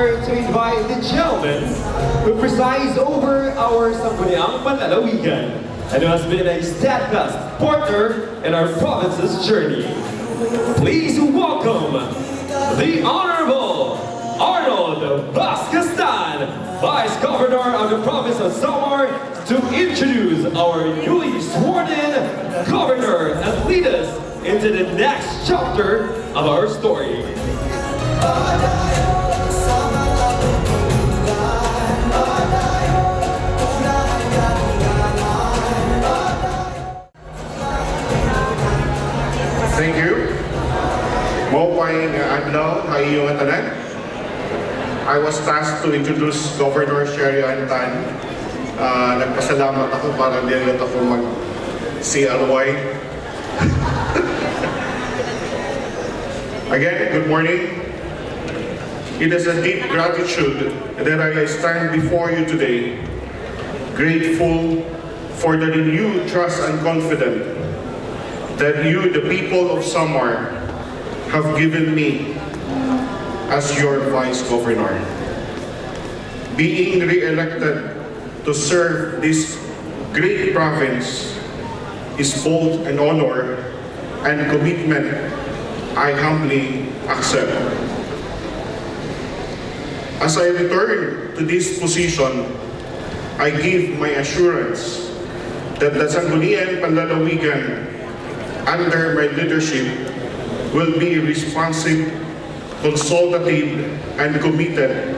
honor to invite the gentleman who presides over our Sangguniang Panlalawigan and who has been a steadfast partner in our province's journey. Please welcome the Honorable Arnold Vasquez-Tan, Vice Governor of the province of Samar, to introduce our newly sworn-in governor and lead us into the next chapter of our story. Thank you. Mopay adlaw sa iyong tanan. I was tasked to introduce Governor Sherry Antan. Nagpasalamat ako para diyan ako mag-CRY. Again, good morning. It is a deep gratitude that I stand before you today, grateful for the renewed trust and confidence that you, the people of Samar, have given me as your Vice Governor. Being re-elected to serve this great province is both an honor and commitment I humbly accept. As I return to this position, I give my assurance that the Sangguniang Panlalawigan under my leadership will be responsive, consultative, and committed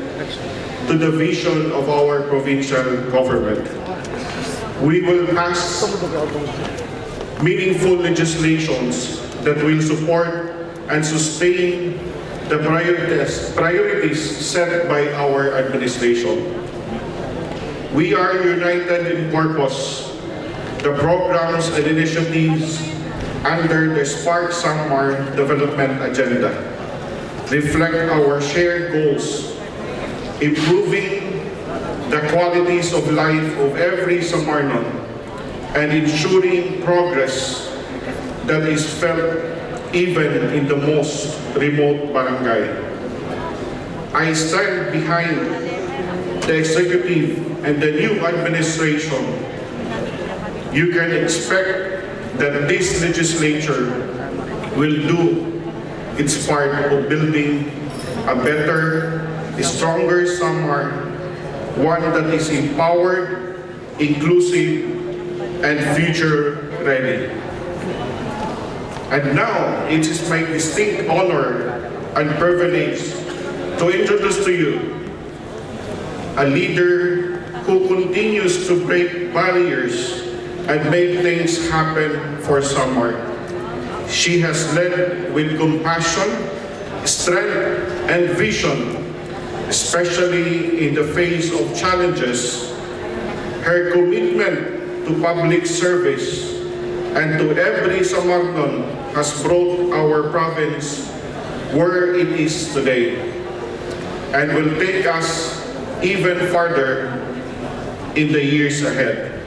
to the vision of our provincial government. We will pass meaningful legislations that will support and sustain the priorities set by our administration. We are united in purpose. The programs and initiatives under the Spark Samar Development Agenda reflect our shared goals, improving the qualities of life of every Samarnon and ensuring progress that is felt even in the most remote barangay. I stand behind the executive and the new administration. You can expect that this legislature will do its part of building a better, stronger Samar, one that is empowered, inclusive, and future-ready. And now, it is my distinct honor and privilege to introduce to you a leader who continues to break barriers and make things happen for Samar. She has led with compassion, strength, and vision, especially in the face of challenges. Her commitment to public service and to every Samarnon has brought our province where it is today and will take us even farther in the years ahead.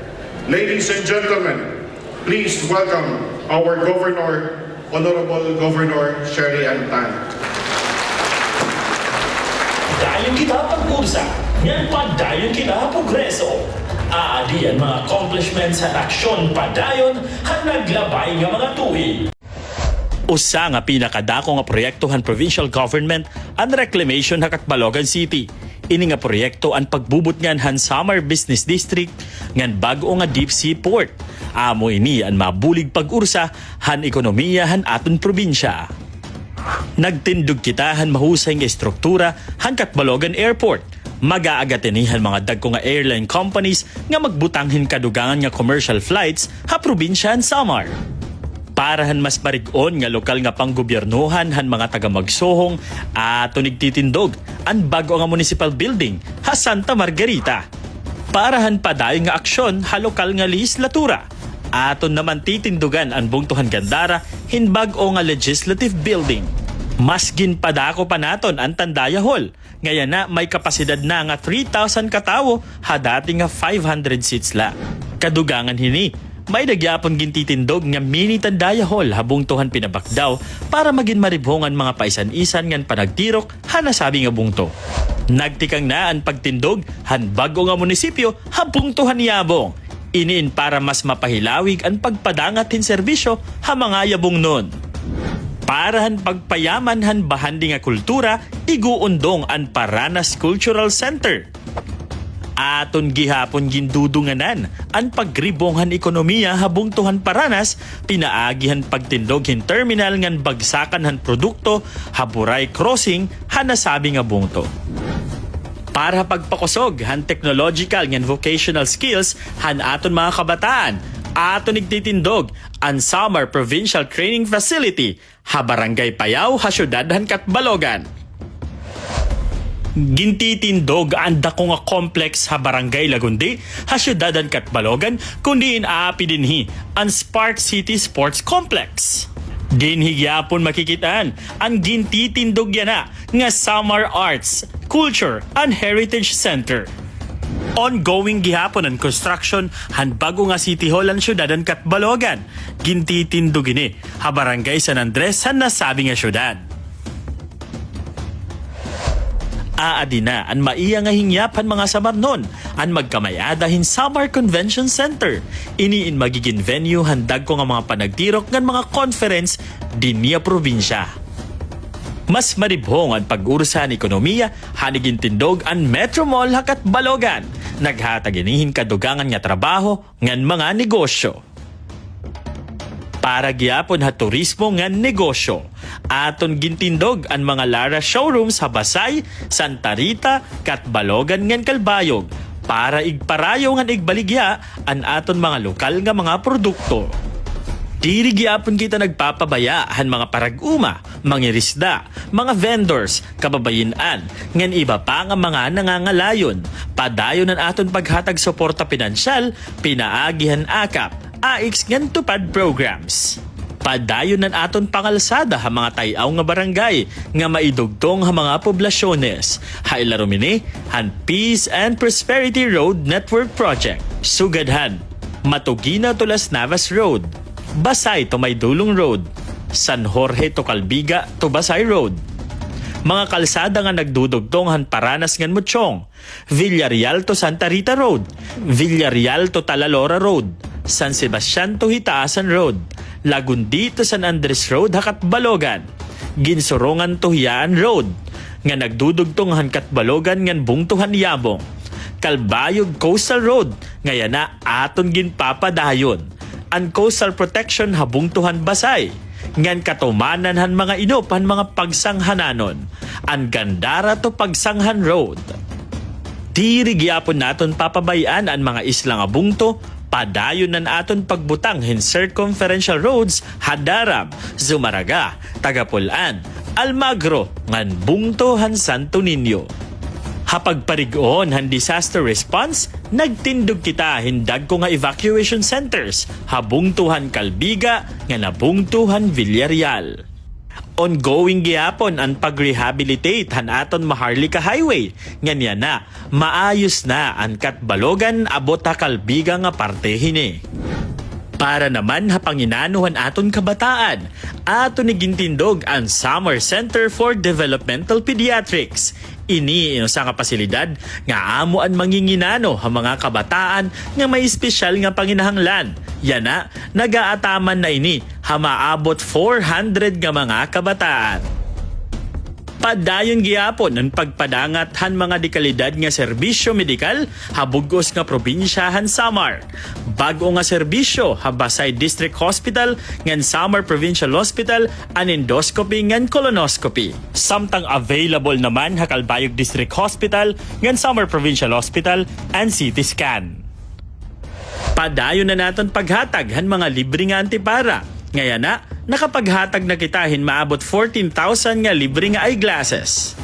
Ladies and gentlemen, please welcome our Governor, Honorable Governor Sherry Antan. Dayon kita pagkursa, yan pa dayon kita progreso. Aadi ang mga accomplishments at aksyon padayon at naglabay nga mga tuig. Usa nga pinakadako nga proyektohan provincial government ang reclamation ng Catbalogan City. Ini nga proyekto ang pagbubutngan han Samar Business District ngan bag-o nga deep sea port. Amo ini ang mabulig pag-ursa han ekonomiya han aton probinsya. Nagtindog kita han mahusay nga struktura han Catbalogan Airport. Mag-aagatihan mga dagko nga airline companies nga magbutanghin kadugangan nga commercial flights ha probinsya han Samar. Parahan mas marig-on nga lokal nga panggobyernohan han mga taga-magsohong at nagtitindog ang bago nga municipal building ha Santa Margarita. Parahan pa dayon nga aksyon ha lokal nga legislatura. Aton naman titindugan ang bungtuhan Gandara hin bag-o nga legislative building. Mas ginpadako pa naton ang Tandaya Hall. Ngayon na may kapasidad na nga 3,000 katawo ha dati nga 500 seats la. Kadugangan hini may nagyapon gintitindog nga mini tandaya hall habung tuhan pinabakdaw para maging maribhongan mga paisan-isan ngan panagtirok hanasabi nga bungto. Nagtikang na ang pagtindog han bago nga munisipyo habung tuhan yabong. Iniin para mas mapahilawig ang pagpadangat hin serbisyo ha mga yabong nun. Para han pagpayaman han bahandi nga kultura, iguundong ang Paranas Cultural Center. Aton gihapon gindudunganan ang pagribonghan ekonomiya habung tuhan Paranas, pinaagihan pagtindog hin terminal ngan bagsakan han produkto, haburay crossing, hanasabi nga bungto. Para pagpakusog han technological ngan vocational skills han aton mga kabataan, aton nagtitindog ang Samar Provincial Training Facility ha Barangay Payaw ha syudad han Katbalogan. Gintitindog ang dako nga complex ha Barangay Lagundi ha syudad han Katbalogan kundi inaapi dinhi ang Spark City Sports Complex. Dinhigyapon makikitaan ang gintitindog yana nga Samar Arts, Culture and Heritage Center. Ongoing gihapon ang construction han bago nga City Hall ang syudad ang Katbalogan. Gintitindog ini ha Barangay San Andres han nasabi nga syudad. Aadi na ang maiya nga hingyapan mga samarnon ang magkamayadahin Samar Convention Center. Iniin magiging venue handag ko nga mga panagtirok ng mga conference din niya probinsya. Mas maribhong ang pag-urusan ekonomiya hanigin tindog ang Metro Mall hakat Balogan. Naghatag inihin kadugangan nga trabaho ngan mga negosyo. Para gyapon ha turismo ngan negosyo. Aton gintindog ang mga Lara showrooms sa Basay, Santa Rita, Katbalogan ngan Kalbayog para igparayo ngan igbaligya ang aton mga lokal nga mga produkto. Diri gyapon kita nagpapabaya han mga parag-uma, mangirisda, mga vendors, kababayinan, ngan iba pa nga mga nangangalayon. Padayon ang aton paghatag suporta pinansyal, pinaagihan akap, AX ngan tupad programs. Padayon ng aton pangalsada ha mga tayaw nga barangay nga maidugtong ha mga poblasyones. Hailarumini han Peace and Prosperity Road Network Project. Sugadhan, Matugina to Las Navas Road, Basay to Maydulong Road, San Jorge to Calbiga to Basay Road. Mga kalsada nga nagdudugtong han Paranas ngan Muchong, Villarreal to Santa Rita Road, Villarreal to Talalora Road, San Sebastian to Hitaasan Road, Lagundi to San Andres Road hakat Balogan, Ginsorongan to Hiyaan Road, nga nagdudugtong han Katbalogan ngan bungtuhan Yabong, Kalbayog Coastal Road, ngayon na aton ginpapadayon, ang Coastal Protection habungtuhan Basay, ngan katumanan han mga inop han mga pagsanghanon, ang Gandara to Pagsanghan Road. Diri gyapon naton papabayan ang mga isla nga bungto, padayon nan aton pagbutang hin circumferential roads Hadarab, Zumaraga, Tagapulan, Almagro, ngan bungto han Santo Niño. Hapagparigoon han disaster response, nagtindog kita hindag ko nga evacuation centers, habungtuhan Calbiga, nga nabungtuhan Villarreal. Ongoing gyapon ang pag-rehabilitate han aton Maharlika Highway. Nganya na, maayos na ang Katbalogan abot ha Calbiga nga parte hini. Para naman ha panginanuhan aton kabataan, aton nigintindog ang Samar Center for Developmental Pediatrics. Ini sa nga pasilidad nga amo ang manginginano ha mga kabataan nga may espesyal nga panginahanglan. Yan na, nagaataman na ini ha maabot 400 nga mga kabataan. Padayon giyapon ang pagpadangat han mga dekalidad nga serbisyo medikal habugos nga probinsyahan Samar. Bago nga serbisyo ha Basay District Hospital ngan Samar Provincial Hospital an endoscopy ngan colonoscopy. Samtang available naman ha Calbayog District Hospital ngan Samar Provincial Hospital and CT scan. Padayon na naton paghatag han mga libre nga antipara. Ngayon na, nakapaghatag na kitahin maabot 14,000 nga libre nga eyeglasses.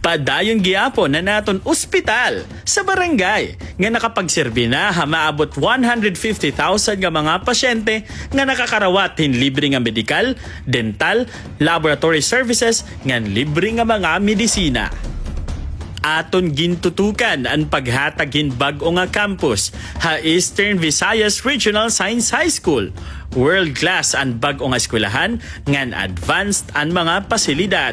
Padayon giyapon na naton ospital sa barangay nga nakapagserbi na ha maabot 150,000 nga mga pasyente nga nakakarawat hin libre nga medikal, dental, laboratory services ngan libre nga mga medisina. aton gintutukan ang paghatag hinbag-o nga campus ha Eastern Visayas Regional Science High School. World class ang bag-o nga eskwelahan ngan advanced ang mga pasilidad.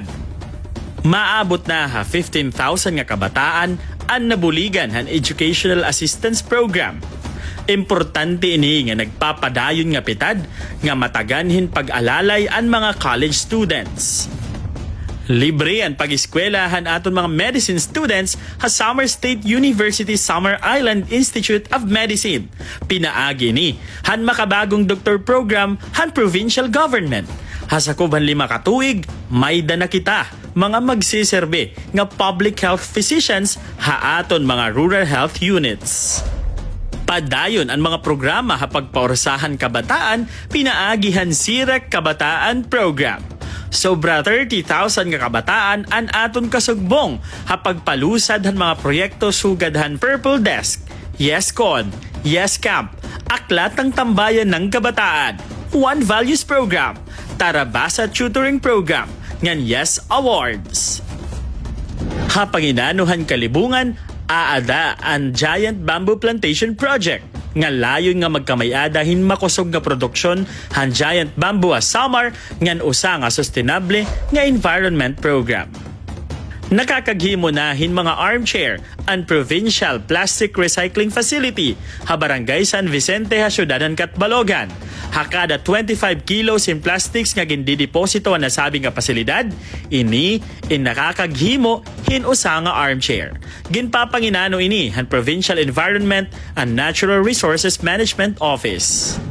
Maabot na ha 15,000 nga kabataan ang nabuligan han Educational Assistance Program. Importante ini nga nagpapadayon nga pitad nga mataganhin pag-alalay ang mga college students. Libre ang pag-eskwelahan aton mga medicine students sa Samar State University Samar Island Institute of Medicine. Pinaagi ni han makabagong doctor program han provincial government. Hasakuban 5 katuig, may dana kita mga magsiserbe nga public health physicians ha aton mga rural health units. Padayon ang mga programa ha pagpaorasahan kabataan, pinaagihan Sirek Kabataan Program. Sobra 30,000 nga kabataan an aton kasugbong ha pagpalusad han mga proyekto sugad han Purple Desk, YesCon, YesCamp, Aklat ng Tambayan ng Kabataan, One Values Program, Tarabasa Tutoring Program, ngan Yes Awards. Ha panginanuhan kalibungan, aada ang Giant Bamboo Plantation Project nga layon nga magkamayada hin makusog nga produksyon han Giant Bamboo a Samar ngan usa nga sustainable nga environment program. Nakakaghimo na hin mga armchair ang Provincial Plastic Recycling Facility ha Barangay San Vicente ha Syudad ng Catbalogan. Hakada 25 kilos in plastics nga gindideposito ang nasabing nga pasilidad, ini nakakaghimo hin usa nga armchair. Ginpapanginano ini han Provincial Environment and Natural Resources Management Office.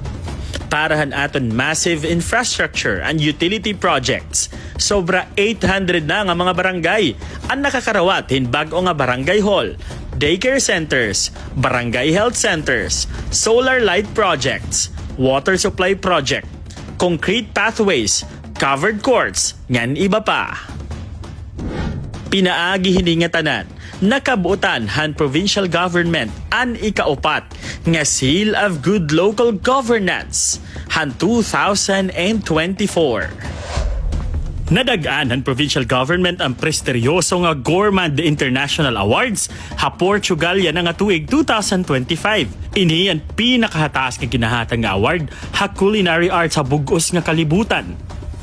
Para han aton massive infrastructure and utility projects. Sobra 800 na nga mga barangay ang nakakarawat hin bag-o nga barangay hall, daycare centers, barangay health centers, solar light projects, water supply project, concrete pathways, covered courts, ngan iba pa. Pinaagi hiningatanan, nakabutan han provincial government an ikaupat nga Seal of Good Local Governance han 2024. Nadagaan han provincial government ang presteryoso nga Gourmand International Awards ha Portugal yan nga tuig 2025. Ini ang pinakahataas nga kinahatag nga award ha culinary arts sa bugos nga kalibutan.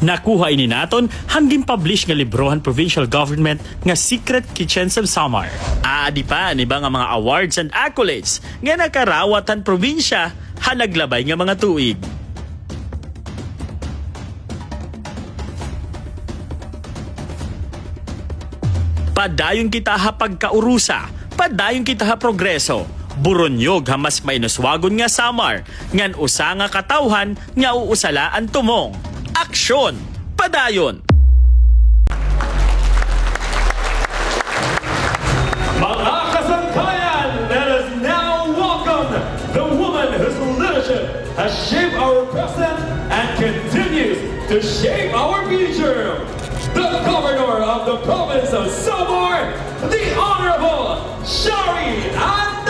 Nakuha ini naton hanggang publish nga libro han provincial government nga Secret Kitchens of Samar. Aadi pa ni ba nga mga awards and accolades nga nakarawat han probinsya ha naglabay nga mga tuig. Padayon kita ha pagkaurusa, padayon kita ha progreso. Buronyog ha mas mainuswagon nga Samar, ngan usa nga katawhan nga uusala ang tumong. Aksyon! Padayon! Mga kasangkayan, let us now welcome the woman whose leadership has shaped our present and continues to shape our future. The Governor of the Province of Samar, the Honorable Shari Andan.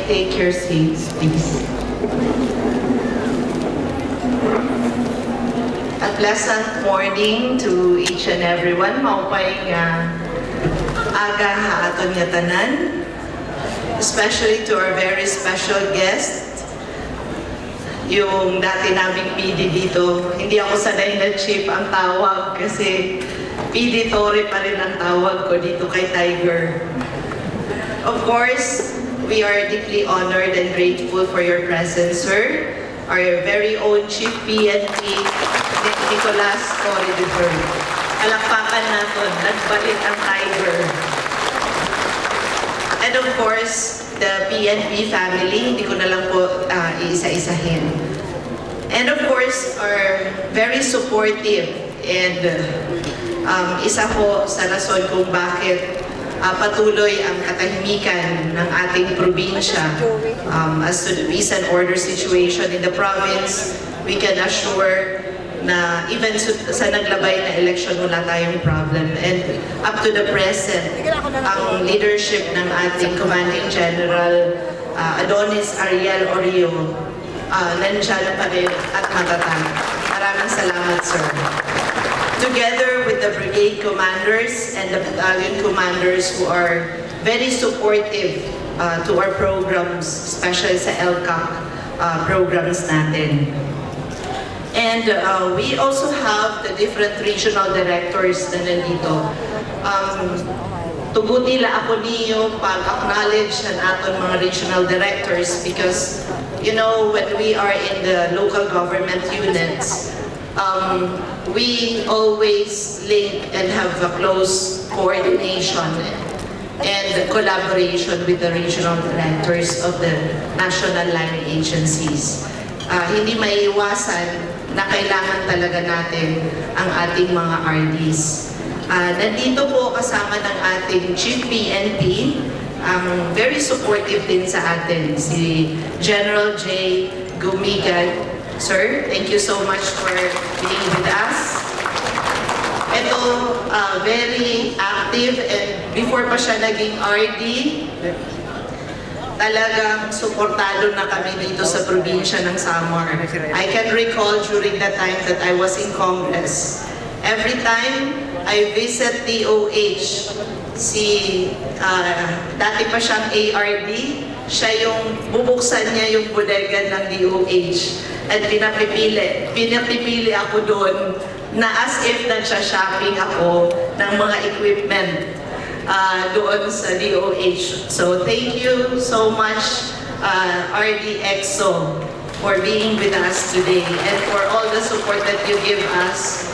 Take your seats, please. A pleasant morning to each and everyone. Maupay nga aga ha aton nga tanan. Especially to our very special guest, yung dati naming PD dito. Hindi ako sanay na chief ang tawag kasi PD Torre pa rin ang tawag ko dito kay Tiger. Of course, we are deeply honored and grateful for your presence, sir. Our very own Chief PNP, Nicolas Torre. Palakpakan natin, nagbalik ang Tiger. And of course, the PNP family, hindi ko na lang po iisa-isahin. And of course, our very supportive and isa po sa rason kung bakit patuloy ang katahimikan ng ating probinsya. As to the peace and order situation in the province, we can assure na even sa naglabay na election, wala tayong problem. And up to the present, ang leadership ng ating Commanding General Adonis Ariel Orio, nandyan pa rin at matatag. Maraming salamat, sir. Together with the brigade commanders and the battalion commanders who are very supportive to our programs, especially sa LCAC programs natin. And we also have the different regional directors na nandito. Tuguti la ako niyo pag-acknowledge ng aton mga regional directors because, you know, when we are in the local government units, we always link and have a close coordination and collaboration with the regional directors of the national line agencies. Hindi maiiwasan na kailangan talaga natin ang ating mga RDs. Nandito po kasama ng ating Chief PNP, very supportive din sa atin, si General J. Gumigan. Sir, thank you so much for being with us. Ito, very active and before pa siya naging RD, talagang suportado na kami dito sa probinsya ng Samar. I can recall during the time that I was in Congress, every time I visit DOH, dati pa siyang ARD, siya yung bubuksan niya yung bodega ng DOH at pinapipili ako doon na as if nagsha-shopping ako ng mga equipment doon sa DOH. So thank you so much, RD EXO, for being with us today and for all the support that you give us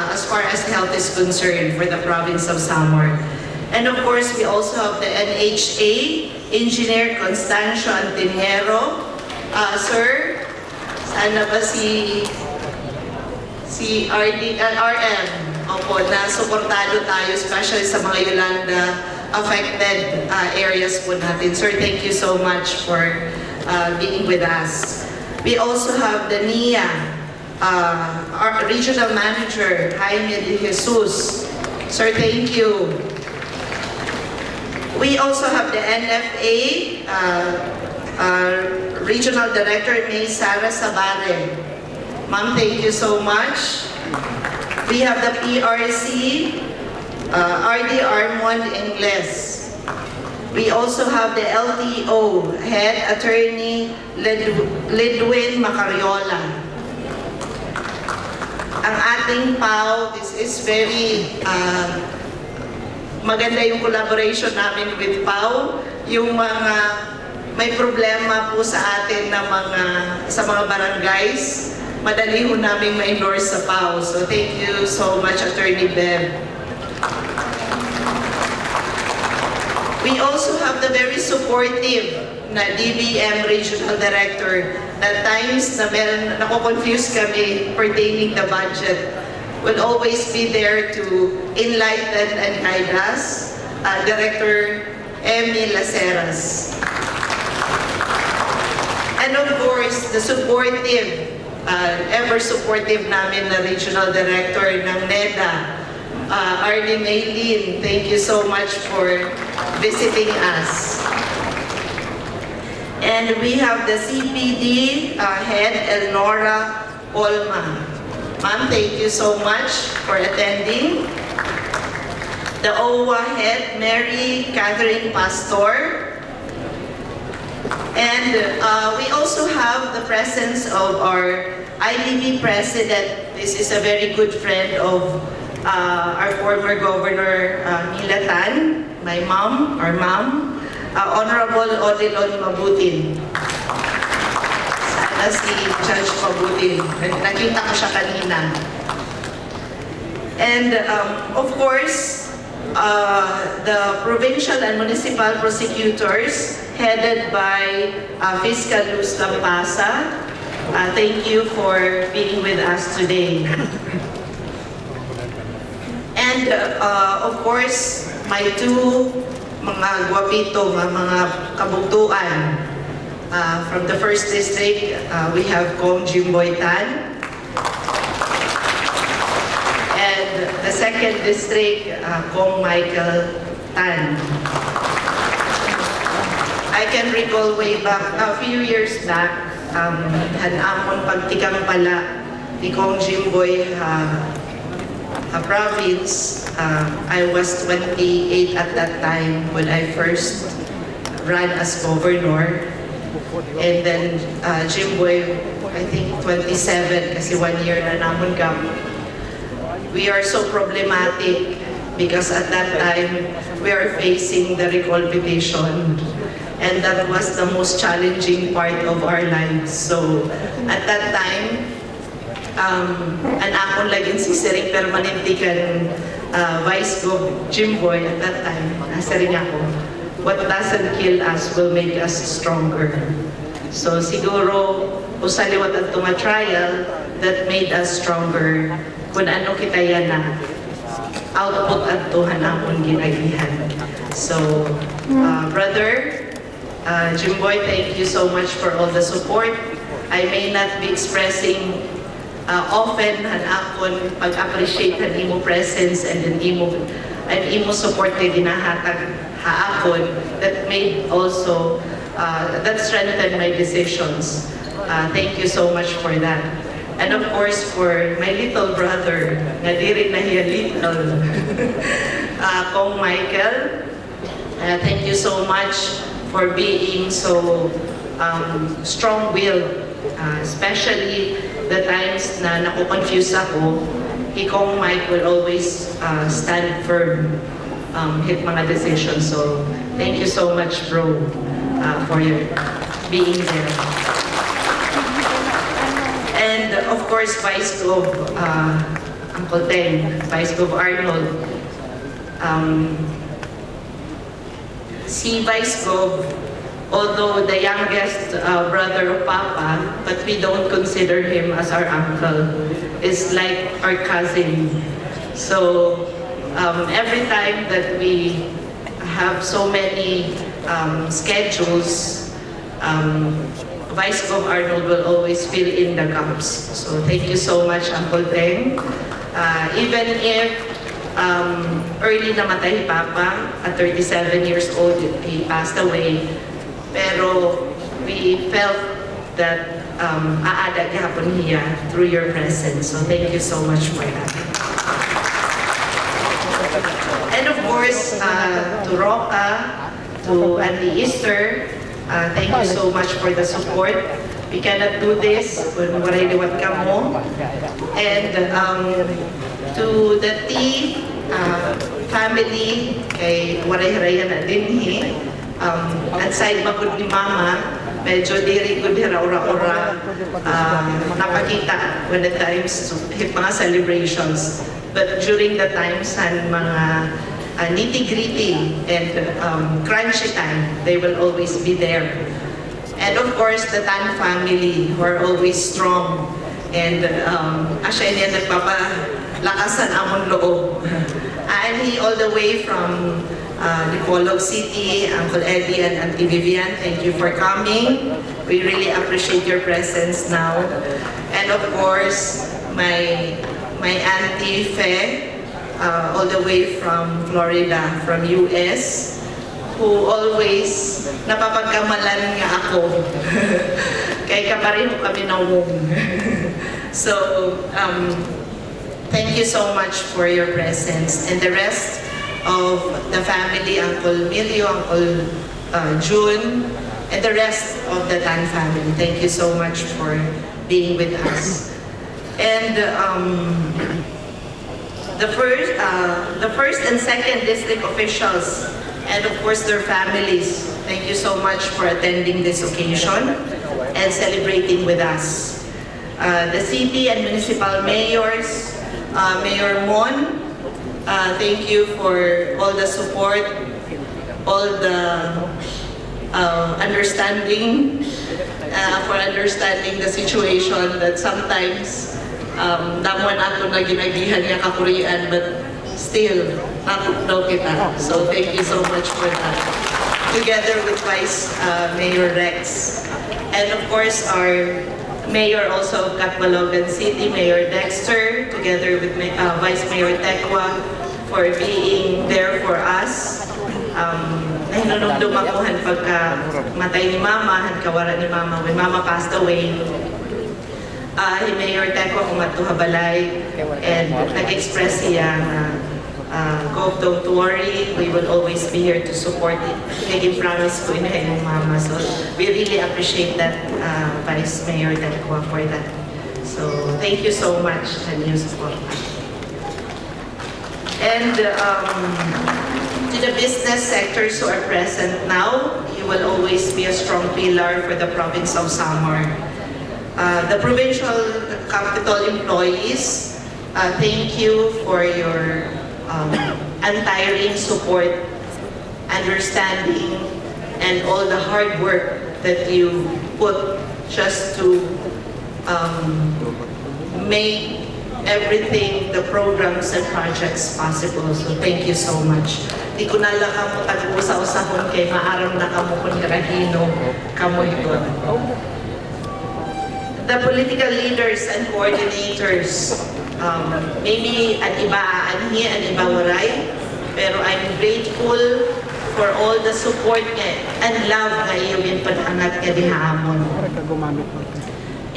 as far as health is concerned for the province of Samar. And of course, we also have the NHA, Engineer Constancio Antinero. Sir, sana ba si RM, opo, na suportado tayo, especially sa mga Yolanda affected areas po natin. Sir, thank you so much for being with us. We also have the NIA, our Regional Manager, Jaime De Jesus. Sir, thank you. We also have the NFA, Regional Director, May Sara Sabare. Ma'am, thank you so much. We have the PRC, RD Armond Ingles. We also have the LTO, Head Attorney Lidwin Macariola. Ang ating PAO, this is very maganda yung collaboration namin with PAO. Yung mga may problema po sa atin na sa mga barangays, madali ho namin ma-endorse sa PAO. So thank you so much, Attorney Bev. We also have the very supportive na DBM Regional Director na times na nako-confuse kami pertaining the budget, will always be there to enlighten and guide us, Director Emmy Laceras. And of course, the supportive, ever supportive namin na Regional Director ng NEDA, Arlie Maylin. Thank you so much for visiting us. And we have the CPD Head, Elnora Olma. Ma'am, thank you so much for attending. The OWA Head, Mary Catherine Pastor. And we also have the presence of our IDB President. This is a very good friend of our former Governor Mila Tan, my mom, our mom, Honorable Odilon Mabutin. Sana si Judge Mabutin. Nakita ko siya kanina. And of course, the provincial and municipal prosecutors headed by Fiscal Luz Lampasa. Thank you for being with us today. And of course, my two mga gwapito, mga kabugtuan. From the first district, we have Kong Jimboy Tan. And the second district, Kong Michael Tan. I can recall way back, a few years back, hanamon pagtikang pala ni Kong Jimboy province. I was 28 at that time when I first ran as governor. And then Jimboy, I think 27 kasi 1 year na namon kami. We are so problematic because at that time we are facing the recall petition. And that was the most challenging part of our lives. So at that time, an akong laging si Sering Permanente kan Vice Gov Jimboy at that time, nasa rin ako. What doesn't kill us will make us stronger. So siguro, usaliwat at trial that made us stronger kung ano kita yan na output at tuhan akong ginagihan. So, brother, Jimboy, thank you so much for all the support. I may not be expressing often han akon pag-appreciate han imo presence and imo support kay ginahatag haakon that made also that strengthened my decisions. Thank you so much for that. And of course for my little brother, na diri na hiya little, Kong Michael, thank you so much for being so strong-willed, especially the times na naku-confuse ako. Kong Mike will always stand firm, hit mga decisions. So, thank you so much, bro, for your being there. And of course, Vice Gov, Uncle Teng, Vice Gov Arnold, si Vice Gov, although the youngest brother of Papa, but we don't consider him as our uncle, is like our cousin. So every time that we have so many schedules, Vice Gov Arnold will always fill in the gaps. So thank you so much, Uncle Teng. Even if early namatay Papa, at 37 years old, he passed away. Pero we felt that aada gihapon niya through your presence. So thank you so much for that. And of course, to Roca, to Andy Easter, thank you so much for the support. We cannot do this kung waray liwat ka mo. And to the T family, kay waray harayan na dinhi, at side magod ni Mama, medyo diri good ora-ora napakita when the times hit mga celebrations. But during the times and mga nitty-gritty and crunchy time, they will always be there. And of course, the Tan family who are always strong and asya niya nagpapalakasan amon loob. And he all the way from Dipolog City, Uncle Eddie and Auntie Vivian, thank you for coming. We really appreciate your presence now. And of course, my Auntie Fe, all the way from Florida, from US, who always napapagkamalan nga ako. Kaya kapareho kami na wong. So, thank you so much for your presence. And the rest of the family, Uncle Milio, Uncle June, and the rest of the Tan family, thank you so much for being with us. And the first and second district officials, and of course their families, thank you so much for attending this occasion and celebrating with us. The city and municipal mayors, Mayor Mon, thank you for all the support, all the understanding, for understanding the situation that sometimes damuan ako na ginagihan niya kakurian, but still natutlaw kita. So thank you so much for that. Together with Vice Mayor Rex. And of course, our Mayor also of Catbalogan City, Mayor Dexter, together with Vice Mayor Tekwa, for being there for us. Nahinunong dumakuhan pagka matay ni Mama, kawara ni Mama, when Mama passed away. Mayor Tekwa kumatuha balay, and nag-express siya go, don't worry, we will always be here to support it. Naging promise ko inahin ng Mama. So we really appreciate that, Vice Mayor Tekwa, for that. So thank you so much sa new support. And to the business sectors who are present now, you will always be a strong pillar for the province of Samar. The provincial capital employees, thank you for your untiring support, understanding, and all the hard work that you put just to make everything, the programs and projects possible. So thank you so much. Di ko na lang kamo tag-usaw-usahon kay maaram na kamo kung karahino kamo ito. The political leaders and coordinators, maybe an iba aanhi, an iba waray, pero I'm grateful for all the support and love na iyo ginpanhangat nga dihaamon.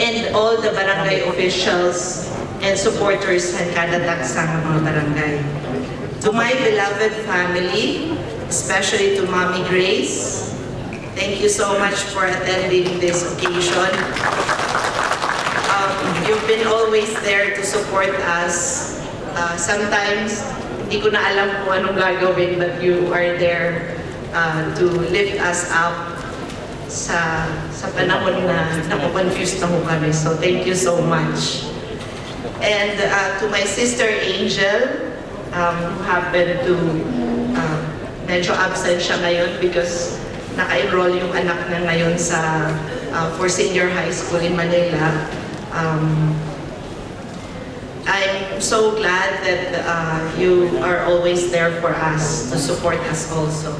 And all the barangay officials and supporters ng kada taksa ng mga barangay. To my beloved family, especially to Mommy Grace, thank you so much for attending this occasion. You've been always there to support us. Sometimes, hindi ko na alam kung anong gagawin, but you are there to lift us up sa panahon na nakukonfuse na ho kami. So thank you so much. And to my sister Angel, who happened to medyo absent siya ngayon because naka-enroll yung anak na ngayon sa for senior high school in Manila. I'm so glad that you are always there for us, to support us also.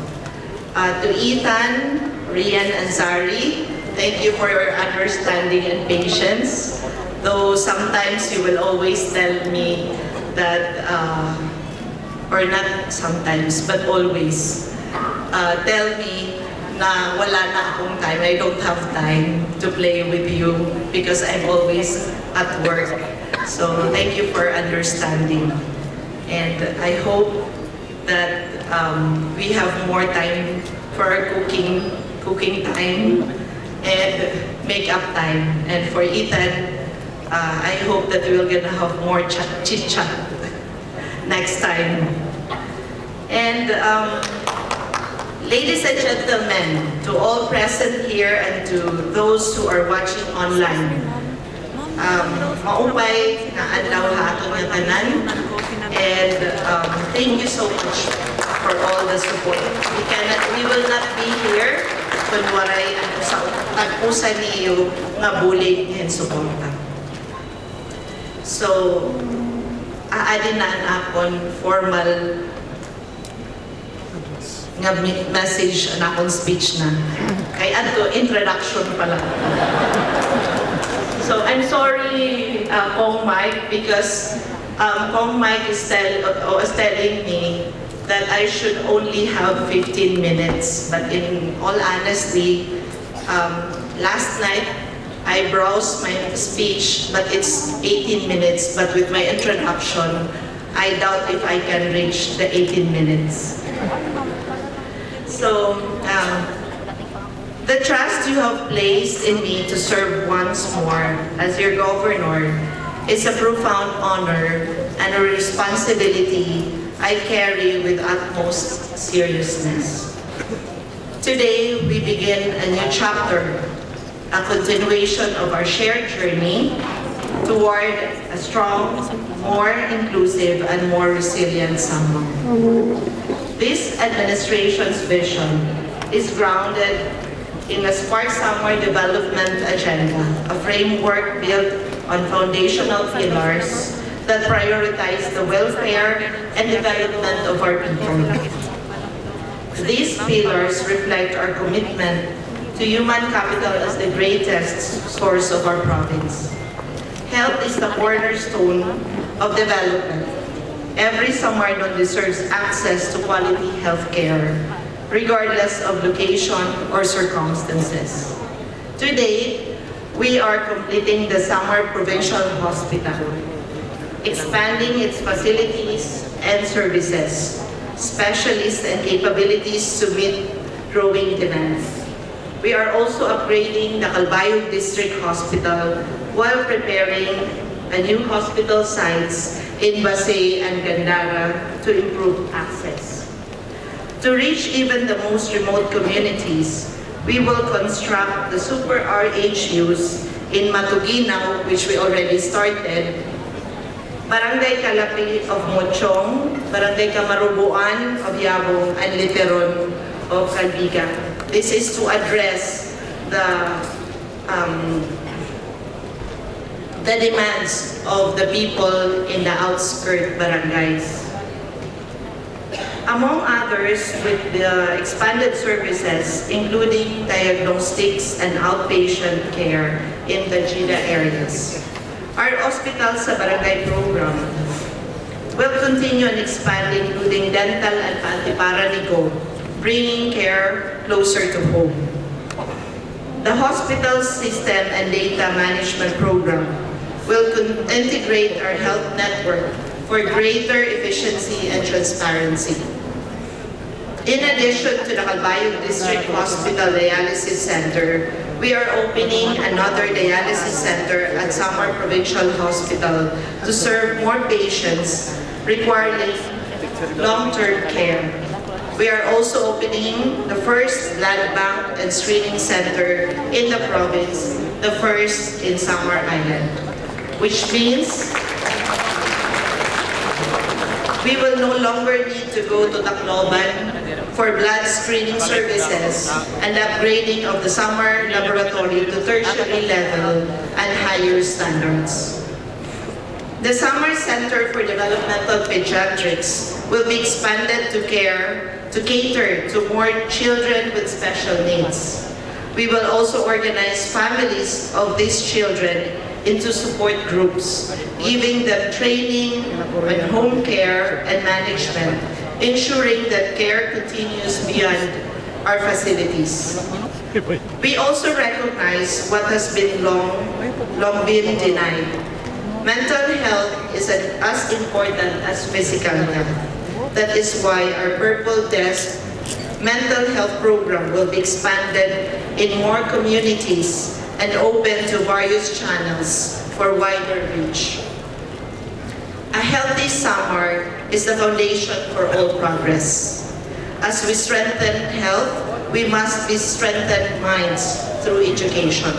To Ethan, Rian, and Zari, thank you for your understanding and patience. Though sometimes you will always tell me that, or not sometimes, but always, tell me na wala na akong time, I don't have time to play with you because I'm always at work. So thank you for understanding. And I hope that we have more time for our cooking time and makeup time. And for Ethan, I hope that we're gonna have more chit-chat next time. And ladies and gentlemen, to all present here and to those who are watching online, maupay na adlaw haton nga tanan, and thank you so much for all the support. We will not be here kung waray tag-usa niyo nga bulig and suporta. So, aadin na akong formal nga message na akong speech na. Kay ato, introduction pala. So, I'm sorry, Kong Mike, because Kong Mike is telling me that I should only have 15 minutes. But in all honesty, last night, I browsed my speech, but it's 18 minutes. But with my introduction, I doubt if I can reach the 18 minutes. So, the trust you have placed in me to serve once more as your governor is a profound honor and a responsibility I carry with utmost seriousness. Today, we begin a new chapter, a continuation of our shared journey toward a strong, more inclusive, and more resilient Samar. This administration's vision is grounded in a Smart Samar development agenda, a framework built on foundational pillars that prioritize the welfare and development of our people. These pillars reflect our commitment to human capital as the greatest source of our province. Health is the cornerstone of development. Every Samarnon deserves access to quality health care, regardless of location or circumstances. Today, we are completing the Samar Provincial Hospital, expanding its facilities and services, specialists and capabilities to meet growing demands. We are also upgrading the Calbayog District Hospital while preparing a new hospital sites in Basay and Gandara to improve access. To reach even the most remote communities, we will construct the super RHUs in Matuginaw, which we already started, Barangay Kalapi of Mochong, Barangay Kamarubuan of Yabong, and Literon of Calbiga. This is to address the demands of the people in the outskirt barangays. Among others, with the expanded services, including diagnostics and outpatient care in the GIDA areas. Our hospital sa barangay program will continue and expand, including dental and antiparanigo, bringing care closer to home. The hospital system and data management program will integrate our health network for greater efficiency and transparency. In addition to the Calbayog District Hospital Dialysis Center, we are opening another dialysis center at Samar Provincial Hospital to serve more patients requiring long-term care. We are also opening the first blood bank and screening center in the province, the first in Samar Island, which means we will no longer need to go to Tacloban for blood screening services and upgrading of the Samar laboratory to tertiary level and higher standards. The Samar Center for Developmental Pediatrics will be expanded to cater to more children with special needs. We will also organize families of these children into support groups, giving them training on home care and management, ensuring that care continues beyond our facilities. We also recognize what has been long been denied. Mental health is as important as physical health. That is why our Purple Desk mental health program will be expanded in more communities and open to various channels for wider reach. A healthy Samar is the foundation for all progress. As we strengthen health, we must be strengthened minds through education.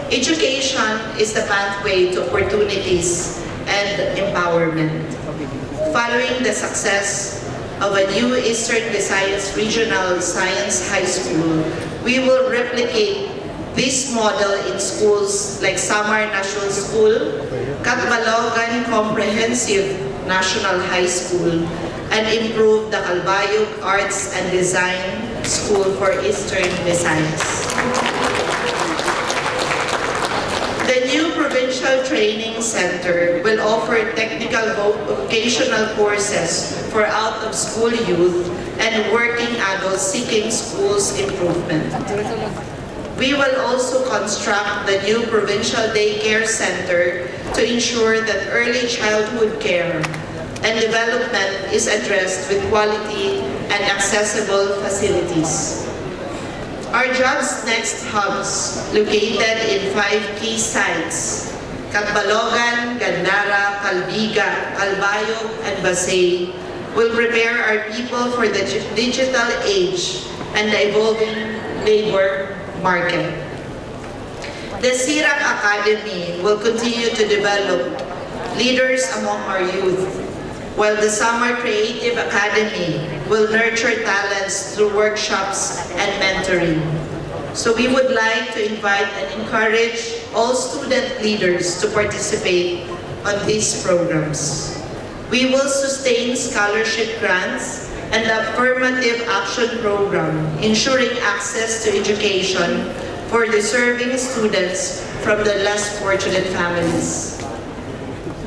Education is the pathway to opportunities and empowerment. Following the success of a new Eastern Visayas Regional Science High School, we will replicate this model in schools like Samar National School, Catbalogan Comprehensive National High School, and improve the Calbayog Arts and Design School for Eastern Visayas. The new Provincial Training Center will offer technical vocational courses for out-of-school youth and working adults seeking schools improvement. We will also construct the new Provincial Daycare Center to ensure that early childhood care and development is addressed with quality and accessible facilities. Our Jobs Next hubs, located in 5 key sites, Catbalogan, Gandara, Calbiga, Calbayog, and Basay, will prepare our people for the digital age and the evolving labor market. The SIRAC Academy will continue to develop leaders among our youth, while the Samar Creative Academy will nurture talents through workshops and mentoring. So we would like to invite and encourage all student leaders to participate on these programs. We will sustain scholarship grants and the affirmative action program, ensuring access to education for deserving students from the less fortunate families.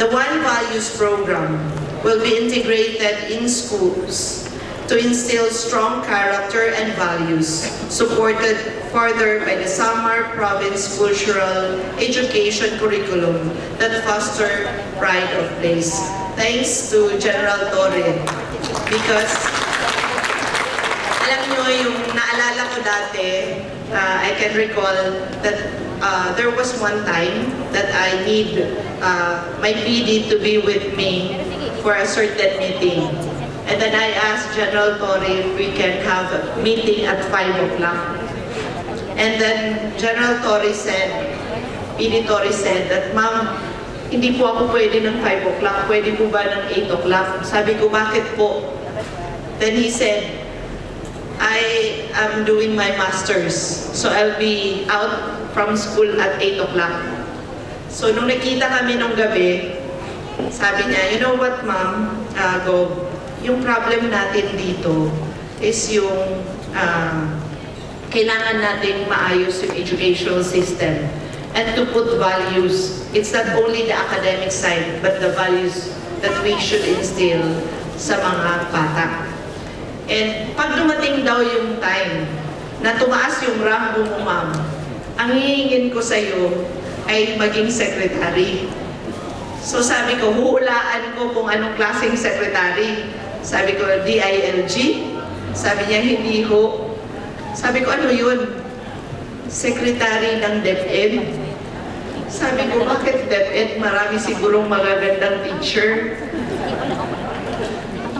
The One Values program will be integrated in schools to instill strong character and values, supported further by the Samar Province Cultural Education Curriculum that foster pride of place. Thanks to General Torre, because alam nyo yung naalala ko dati, I can recall that there was one time that I need my PD to be with me for a certain meeting. And then I asked General Torre if we can have a meeting at 5 o'clock. And then General Torre said, PD Torre said that, Ma'am, hindi po ako pwede ng 5 o'clock, pwede po ba ng 8 o'clock? Sabi ko, bakit po? Then he said, I am doing my master's, so I'll be out from school at 8 o'clock. So nung nakita kami nung gabi, sabi niya, you know what, Ma'am, Gob, yung problem natin dito is yung kailangan natin maayos yung educational system and to put values. It's not only the academic side, but the values that we should instill sa mga bata. And pag dumating daw yung time na tumaas yung rango mo, Ma'am, ang hihingin ko sa'yo ay maging secretary. So sabi ko, huhulaan ko kung anong klaseng secretary. Sabi ko, DILG? Sabi niya, hindi ho. Sabi ko, ano yun? Secretary ng DepEd. Sabi ko, bakit DepEd? Marami sigurong magagandang teacher.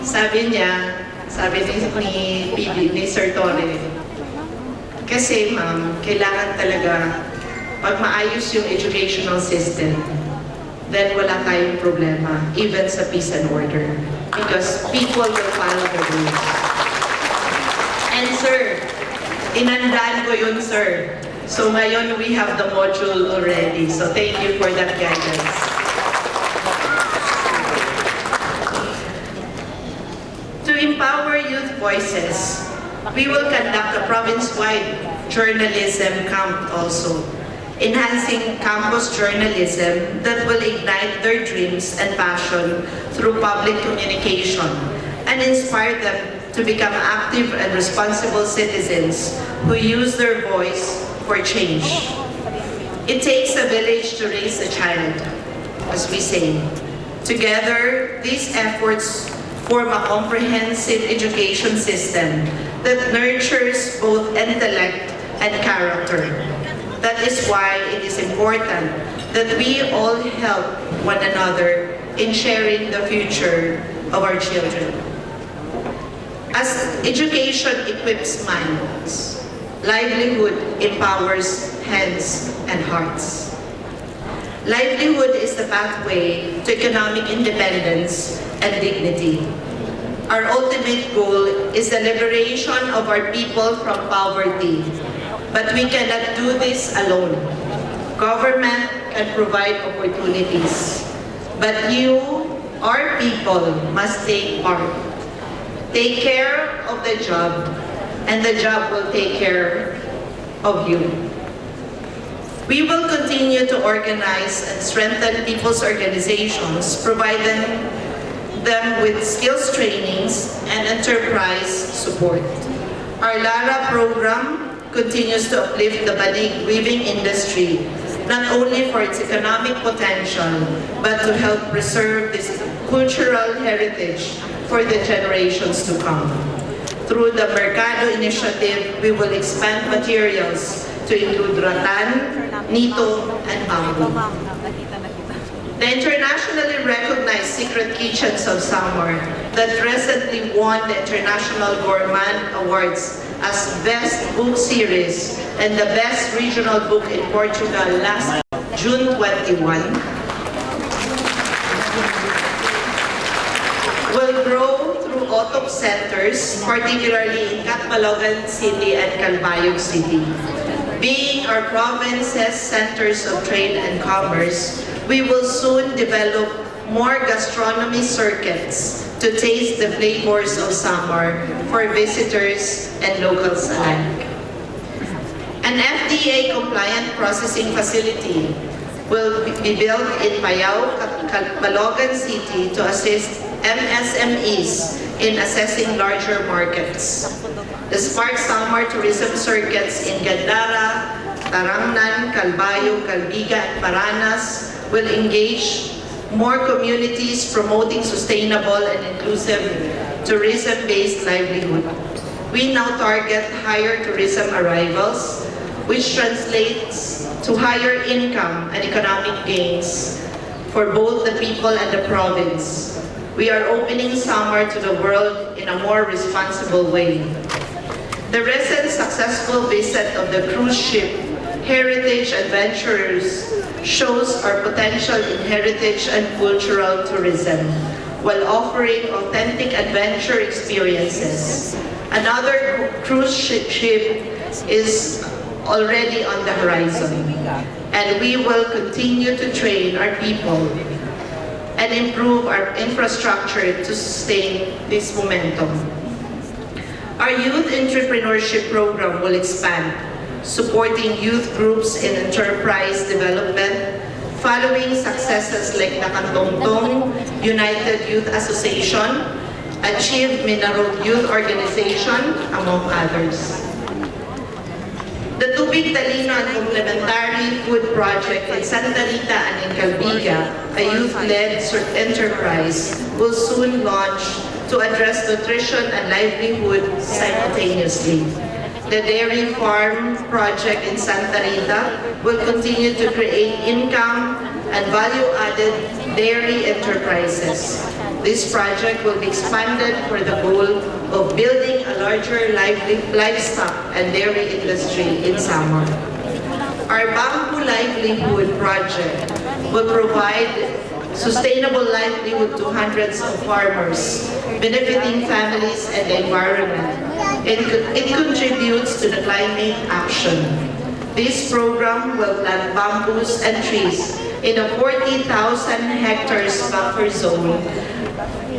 Sabi niya, sabi ni Sir Torre, kasi ma'am, kailangan talaga pag maayos yung educational system, then wala tayong problema, even sa peace and order. Because people will follow the rules. And sir, inandaan ko yun, sir. So ngayon we have the module already. So thank you for that guidance. To empower youth voices, we will conduct a province-wide journalism camp also, enhancing campus journalism that will ignite their dreams and passion through public communication and inspire them to become active and responsible citizens who use their voice for change. It takes a village to raise a child, as we say. Together, these efforts form a comprehensive education system that nurtures both intellect and character. That is why it is important that we all help one another in sharing the future of our children. As education equips minds, livelihood empowers hands and hearts. Livelihood is the pathway to economic independence and dignity. Our ultimate goal is the liberation of our people from poverty. But we cannot do this alone. Government can provide opportunities. But you, our people, must take part. Take care of the job, and the job will take care of you. We will continue to organize and strengthen people's organizations, providing them with skills trainings and enterprise support. Our LARA program continues to uplift the batik weaving industry, not only for its economic potential, but to help preserve this cultural heritage for the generations to come. Through the Mercado initiative, we will expand materials to include rattan, nito, and bamboo. The internationally recognized Secret Kitchens of Samar that recently won the International Gourmand Awards as Best Book Series and the Best Regional Book in Portugal last June 21 will grow through OTOP centers, particularly in Catbalogan City and Calbayog City. Being our province's centers of trade and commerce, We will soon develop more gastronomy circuits to taste the flavors of Samar for visitors and locals alike. An FDA-compliant processing facility will be built in Payao, Balogan City to assist MSMEs in assessing larger markets. The Spark Samar tourism circuits in Gandara, Tarangnan, Calbayo, Calbiga, and Paranas will engage more communities promoting sustainable and inclusive tourism-based livelihood. We now target higher tourism arrivals, which translates to higher income and economic gains for both the people and the province. We are opening Samar to the world in a more responsible way. The recent successful visit of the cruise ship Heritage Adventurers shows our potential in heritage and cultural tourism while offering authentic adventure experiences. Another cruise ship is already on the horizon, and we will continue to train our people and improve our infrastructure to sustain this momentum. Our youth entrepreneurship program will expand, supporting youth groups in enterprise development, following successes like the Kantongtong United Youth Association, Achieve Minarog Youth Organization, among others. The Tubig Talino and Complementary Food Project in Santa Rita and in Calbiga, a youth-led enterprise, will soon launch to address nutrition and livelihood simultaneously. The Dairy Farm Project in Santa Rita will continue to create income and value-added dairy enterprises. This project will be expanded for the goal of building a larger livestock and dairy industry in Samar. Our Bamboo Livelihood Project will provide sustainable livelihood to hundreds of farmers, benefiting families and the environment. It contributes to the climate action. This program will plant bamboos and trees in a 40,000 hectares buffer zone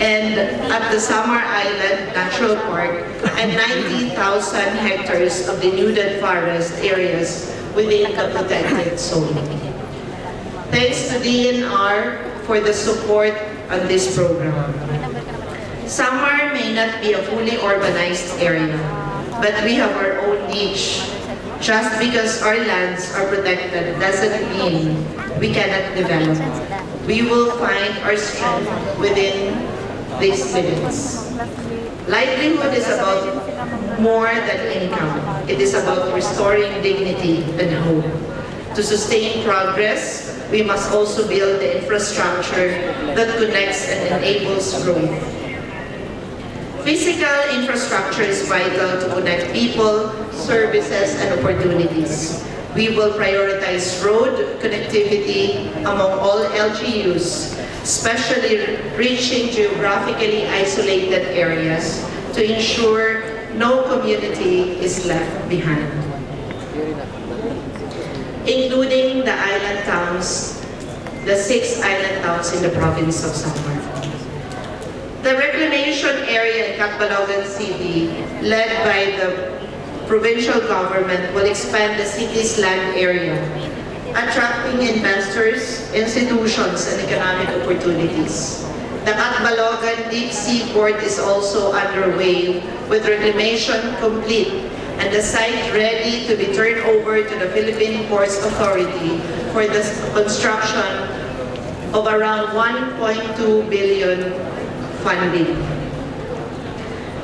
and at the Samar Island Natural Park and 90,000 hectares of denuded forest areas within the protected zone. Thanks to DNR for the support on this program. Samar may not be a fully urbanized area, but we have our own niche. Just because our lands are protected doesn't mean we cannot develop. We will find our strength within these limits. Livelihood is about more than income. It is about restoring dignity and hope. To sustain progress, we must also build the infrastructure that connects and enables growth. Physical infrastructure is vital to connect people, services, and opportunities. We will prioritize road connectivity among all LGUs, especially reaching geographically isolated areas to ensure no community is left behind, including the island towns, the 6 island towns in the province of Samar. The reclamation area in Catbalogan City, led by the provincial government, will expand the city's land area, attracting investors, institutions, and economic opportunities. The Catbalogan Deep Sea Port is also underway, with reclamation complete and the site ready to be turned over to the Philippine Ports Authority for the construction of around 1.2 billion funding.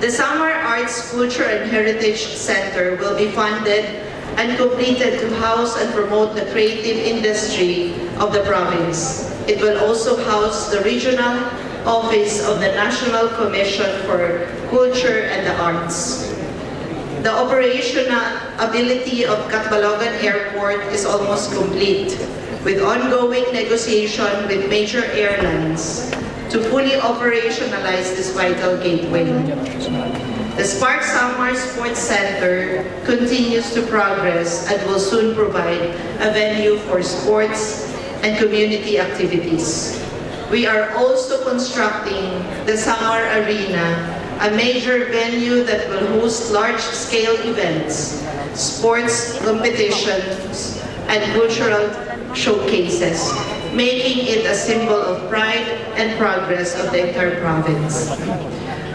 The Samar Arts, Culture and Heritage Center will be funded and completed to house and promote the creative industry of the province. It will also house the regional office of the National Commission for Culture and the Arts. The operational ability of Catbalogan Airport is almost complete, with ongoing negotiation with major airlines to fully operationalize this vital gateway. The Spark Samar Sports Center continues to progress and will soon provide a venue for sports and community activities. We are also constructing the Samar Arena, a major venue that will host large-scale events, sports competitions, and cultural showcases, making it a symbol of pride and progress of the entire province.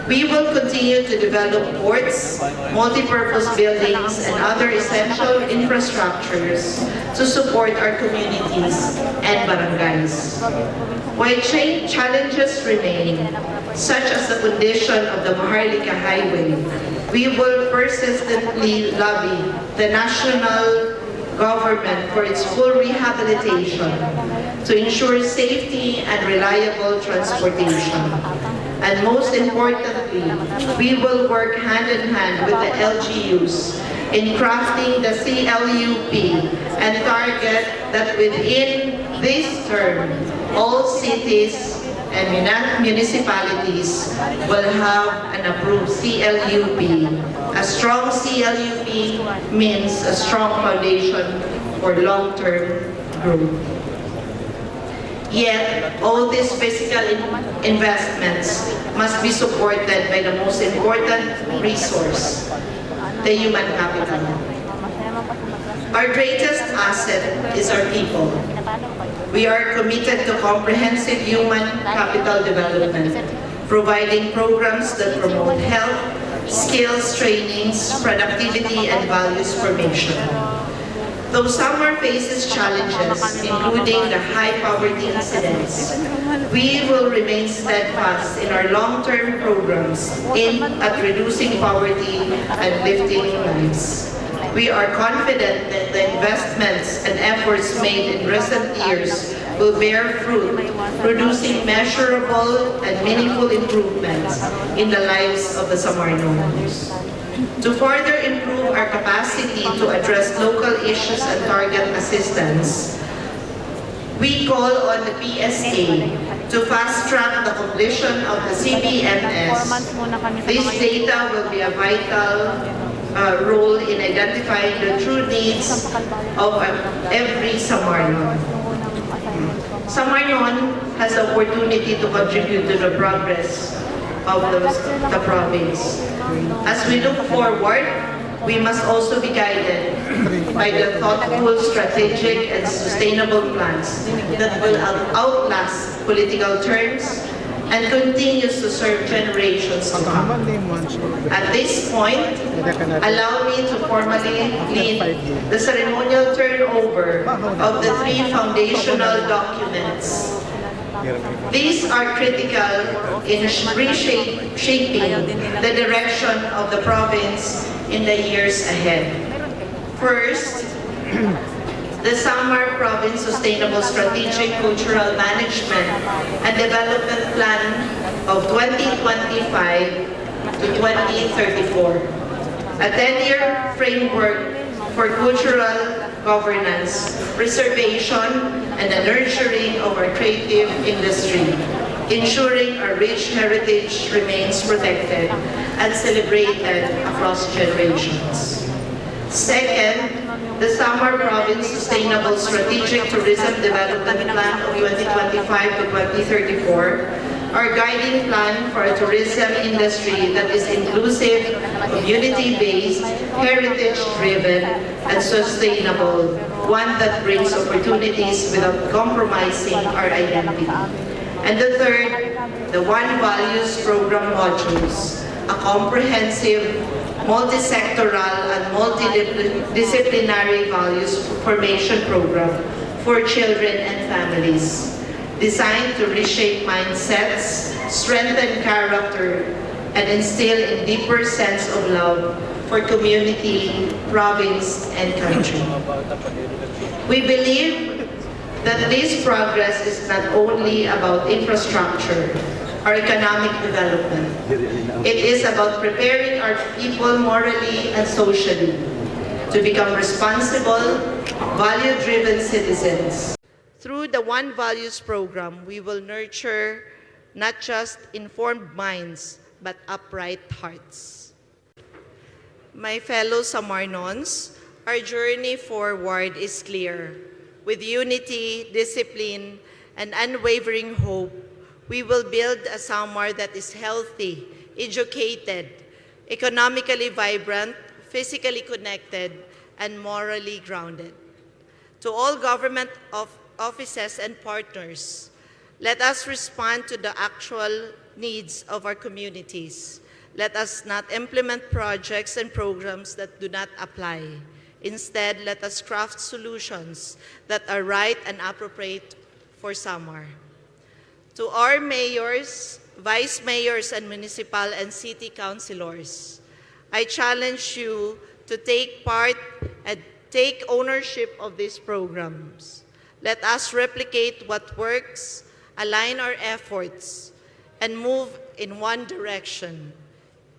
We will continue to develop ports, multi-purpose buildings, and other essential infrastructures to support our communities and barangays. While challenges remain, such as the condition of the Maharlika Highway, we will persistently lobby the national government for its full rehabilitation to ensure safety and reliable transportation. And most importantly, we will work hand in hand with the LGUs in crafting the CLUP and target that within this term, all cities and municipalities will have an approved CLUP. A strong CLUP means a strong foundation for long-term growth. Yet, all these physical investments must be supported by the most important resource, the human capital. Our greatest asset is our people. We are committed to comprehensive human capital development, providing programs that promote health, skills trainings, productivity, and values formation. Though Samar faces challenges, including the high poverty incidence, we will remain steadfast in our long-term programs aimed at reducing poverty and lifting lives. We are confident that the investments and efforts made in recent years will bear fruit, producing measurable and meaningful improvements in the lives of the Samarnoans. To further improve our capacity to address local issues and target assistance, we call on the PSA to fast-track the completion of the CBMS. This data will be a vital role in identifying the true needs of every Samarnon. Samarnon has the opportunity to contribute to the progress of the province. As we look forward, we must also be guided by the thoughtful, strategic, and sustainable plans that will outlast political terms and continues to serve generations to come. At this point, allow me to formally lead the ceremonial turnover of the 3 foundational documents. These are critical in reshaping the direction of the province in the years ahead. First, the Samar Province Sustainable Strategic Cultural Management and Development Plan of 2025 to 2034, a 10-year framework for cultural governance, preservation, and the nurturing of our creative industry, ensuring our rich heritage remains protected and celebrated across generations. Second, the Samar Province Sustainable Strategic Tourism Development Plan of 2025 to 2034, our guiding plan for a tourism industry that is inclusive, community-based, heritage-driven, and sustainable, one that brings opportunities without compromising our identity. And the third, the One Values Program modules, a comprehensive, multi-sectoral and multidisciplinary values formation program for children and families, designed to reshape mindsets, strengthen character, and instill a deeper sense of love for community, province, and country. We believe that this progress is not only about infrastructure or economic development. It is about preparing our people morally and socially to become responsible, value-driven citizens. Through the One Values program, we will nurture not just informed minds, but upright hearts. My fellow Samarnons, our journey forward is clear. with unity, discipline, and unwavering hope, we will build a Samar that is healthy, educated, economically vibrant, physically connected, and morally grounded. To all government offices and partners, let us respond to the actual needs of our communities. Let us not implement projects and programs that do not apply. Instead, let us craft solutions that are right and appropriate for Samar. To our mayors, vice mayors, and municipal and city councilors, I challenge you to take part and take ownership of these programs. Let us replicate what works, align our efforts, and move in one direction.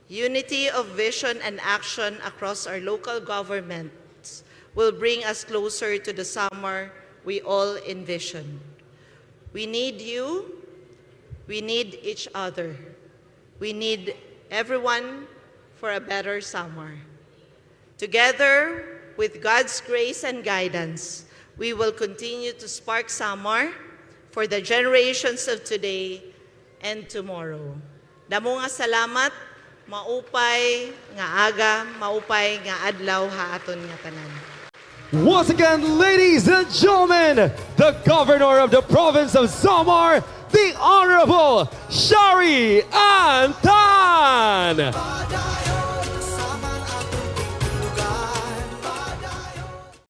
Unity of vision and action across our local governments will bring us closer to the Samar we all envision. We need you. We need each other. We need everyone for a better Samar. Together, with God's grace and guidance, we will continue to spark Samar for the generations of today and tomorrow. Damo nga salamat, maupay nga aga, maupay nga adlaw haaton nga tanan. Once again, ladies and gentlemen, the Governor of the Province of Samar, the Honorable Shari Antan!